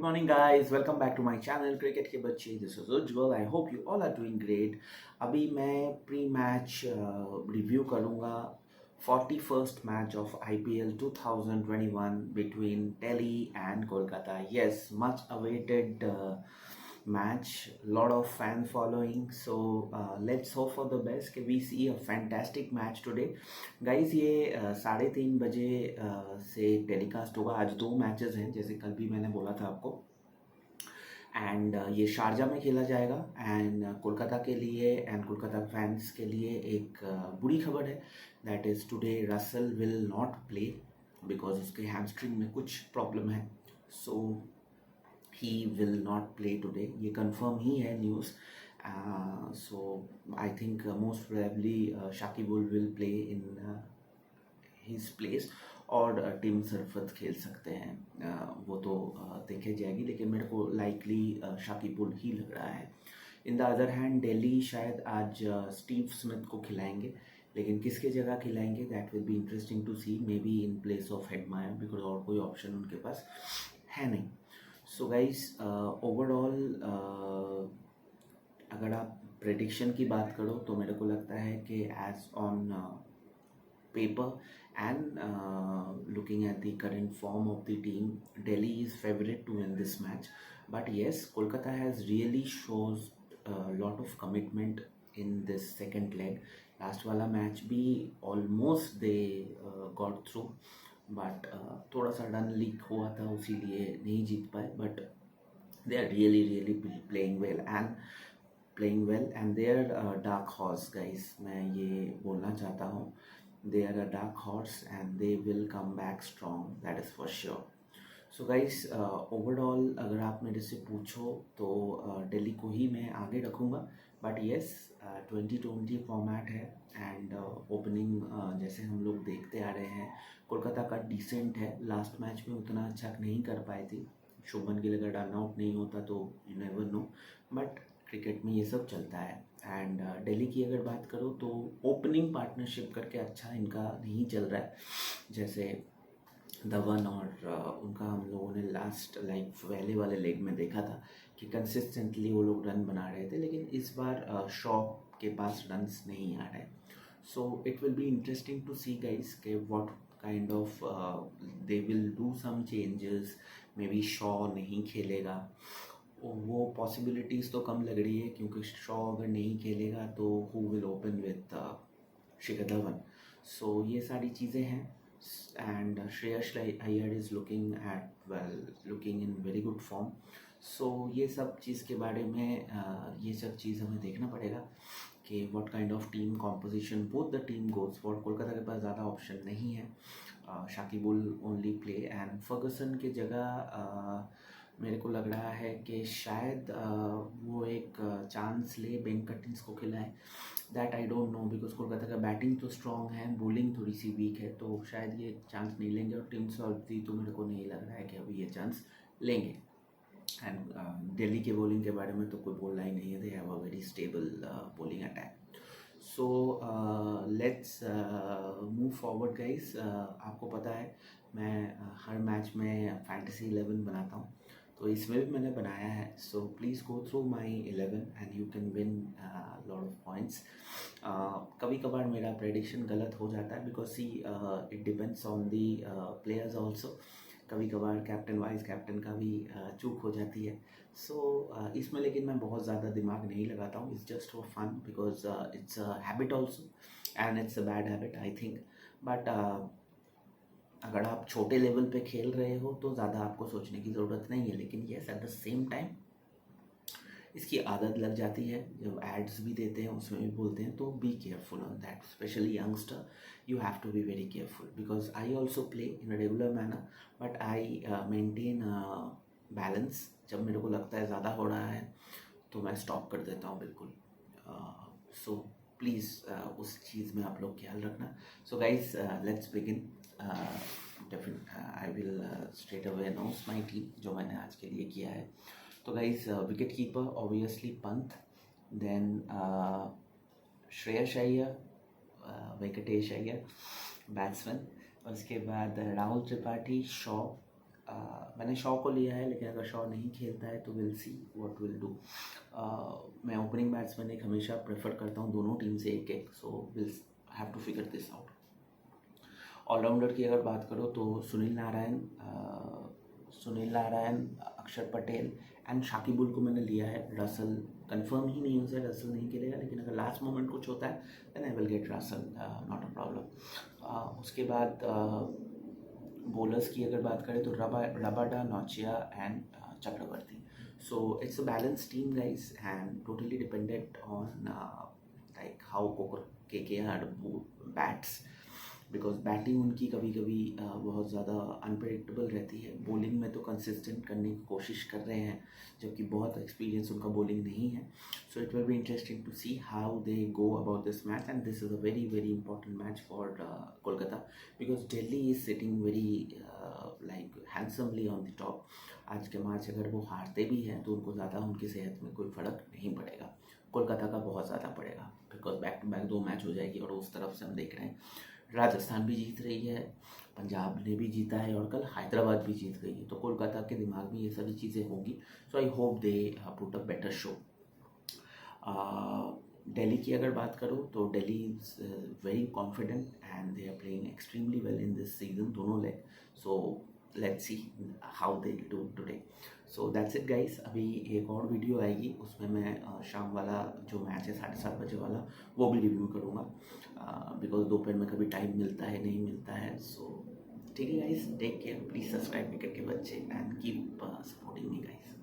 Good morning, guys. Welcome back to my channel Cricket के बच्चे. This is Ujjwal. I hope you all are doing great. अभी मैं pre match review करूँगा 41st match of IPL 2021 between Delhi and Kolkata. Yes, much awaited match. Lot of fan following. So let's hope for the best. We see a fantastic match today. Guys ये 3:30 बजे से telecast होगा. आज 2 matches हैं जैसे कल भी मैंने बोला था आपको. एंड ये शारजा में खेला जाएगा. एंड कोलकाता के लिए एंड कोलकाता फैंस के लिए एक बुरी खबर है. That is today Russell will not play because उसके हैमस्ट्रिंग में कुछ प्रॉब्लम है. So he will not play today. ये कंफर्म ही है news. So I think most probably Shakibul will play in his place और टीम सरफत खेल सकते हैं. वो तो देखे जाएगी, लेकिन मेरे को लाइकली शाकिबुल ही लग रहा है. In the other hand Delhi शायद आज स्टीव स्मिथ को खिलाएंगे, लेकिन किसके जगह खिलाएंगे that will be interesting to see. May be in place of Hetmyer because और कोई ऑप्शन उनके पास है नहीं. सो गाइज ओवरऑल अगर आप प्रेडिक्शन की बात करो तो मेरे को लगता है कि as on paper and looking at the current form of the team, Delhi is favourite to win this match. But yes, Kolkata has really shows lot of commitment in this second leg. Last वाला match भी almost they got through, but थोड़ा सा run leak हुआ था, इसीलिए नहीं जीत पाए. But they are really playing well and they are a dark horse, guys. मैं ये बोलना चाहता हूँ, they are a dark horse and they will come back strong, that is for sure. So guys, overall अगर आप मेरे से पूछो तो दिल्ली को ही मैं आगे रखूँगा. बट येस, 2020 फॉर्मेट है एंड ओपनिंग जैसे हम लोग देखते आ रहे हैं, कोलकाता का डिसेंट है. लास्ट मैच में उतना अच्छा नहीं कर पाई थी. शुभमन गिल अगर रन आउट नहीं होता तो you never know, but cricket में ये सब चलता है. एंड दिल्ली की अगर बात करो तो ओपनिंग पार्टनरशिप करके अच्छा इनका नहीं चल रहा है. जैसे धवन और उनका हम लोगों ने लास्ट पहले वाले लेग में देखा था कि कंसिस्टेंटली वो लोग रन बना रहे थे, लेकिन इस बार शॉ के पास रन्स नहीं आ रहे. So it will be interesting to see guys के what kind of they will do some changes. Maybe Shaw नहीं खेलेगा, वो पॉसिबिलिटीज़ तो कम लग रही है, क्योंकि शॉ अगर नहीं खेलेगा तो who will open with Shikhar Dhawan. So ये सारी चीज़ें हैं. And Shreyas Iyer is looking in very good form. So ये सब चीज़ के बारे में ये सब चीज़ हमें देखना पड़ेगा कि what kind of team composition both the team goes for. Kolkata के पास ज़्यादा ऑप्शन नहीं है. Shakibul only play and Fergusson की जगह मेरे को लग रहा है कि शायद वो एक चांस ले बेन कटिंग्स को खिलाए. That I don't know because Kolkata का बैटिंग तो स्ट्रॉन्ग है, बॉलिंग थोड़ी सी वीक है, तो शायद ये चांस नहीं लेंगे. और टीम सॉल्व तो मेरे को नहीं लग रहा है कि अभी ये चांस लेंगे. एंड दिल्ली के बॉलिंग के बारे में तो कोई बोलना ही नहीं है. They have a very stable bowling attack. So let's move forward guys. आपको पता है मैं हर मैच में फैंटेसी 11 बनाता हूँ, तो इसमें भी मैंने बनाया है. So please go through my 11 and you can win lot of points. कभी कभार मेरा प्रेडिक्शन गलत हो जाता है because see it depends on the players also. कभी कभार कैप्टन वाइस कैप्टन का भी चूक हो जाती है. सो इसमें लेकिन मैं बहुत ज़्यादा दिमाग नहीं लगाता हूँ. It's just for fun because it's a habit also and it's a bad habit I think. But अगर आप छोटे लेवल पे खेल रहे हो तो ज़्यादा आपको सोचने की ज़रूरत नहीं है. लेकिन yes, at the same time इसकी आदत लग जाती है. जब एड्स भी देते हैं उसमें भी बोलते हैं, तो be careful on that. Specially youngster, you have to be very careful because I also play in a regular manner, but I maintain balance. जब मेरे को लगता है ज़्यादा हो रहा है तो मैं स्टॉप कर देता हूँ बिल्कुल. सो प्लीज़ उस चीज़ में आप लोग ख्याल रखना. So guys let's begin. I will straight away announce my team जो मैंने आज के लिए किया है. तो guys wicket keeper obviously Pant, then Shreyas Iyer, Venkatesh Iyer batsman. उसके बाद राहुल त्रिपाठी, शॉ, मैंने शॉ को लिया है, लेकिन अगर शॉ नहीं खेलता है तो will see what will do. मैं ओपनिंग बैट्समैन एक हमेशा प्रेफर करता हूँ दोनों टीम से एक एक, so will have to figure this out. Allrounder की अगर बात करो तो सुनील नारायण, अक्षर पटेल एंड शाकिबुल को मैंने लिया है। रसल कंफर्म ही नहीं हो सकता, रसल नहीं खेलेगा, लेकिन अगर लास्ट मोमेंट कुछ होता है then I will get Russell, not a problem. उसके बाद बॉलर्स की अगर बात करें तो Rabada, Nortje and Chakravarthy. So it's a balance team guys and totally dependent on like how KKR bats, because batting उनकी कभी कभी बहुत ज़्यादा अनप्रेडिक्टेबल रहती है। बॉलिंग में तो कंसिस्टेंट करने की कोशिश कर रहे हैं, जबकि बहुत एक्सपीरियंस उनका बॉलिंग नहीं है। So it will be interesting to see how they go about this match, and this is a very very important match for Kolkata, because Delhi is sitting very like handsomely on the top. आज के match अगर वो हारते भी हैं तो उनको ज़्यादा उनकी सेहत में कोई फ़र्क नहीं पड़ेगा, कोलकाता का बहुत ज़्यादा पड़ेगा, because back to back 2 match हो जाएगी। और उस तरफ से हम देख रहे हैं राजस्थान भी जीत रही है, पंजाब ने भी जीता है और कल हैदराबाद भी जीत गई है, तो कोलकाता के दिमाग में ये सभी चीज़ें होंगी। So I hope they put a better show. Delhi की अगर बात करो तो Delhi is very confident and they are playing extremely well in this season, दोनों leg. So let's see how they do today. So that's it guys. अभी एक और video आएगी, उसमें मैं शाम वाला जो मैच है 7:30 बजे वाला, वो भी रिव्यू करूँगा, बिकॉज दोपहर में कभी टाइम मिलता है नहीं मिलता है। सो ठीक है guys, take care, please subscribe cricket के बच्चे and keep supporting me guys.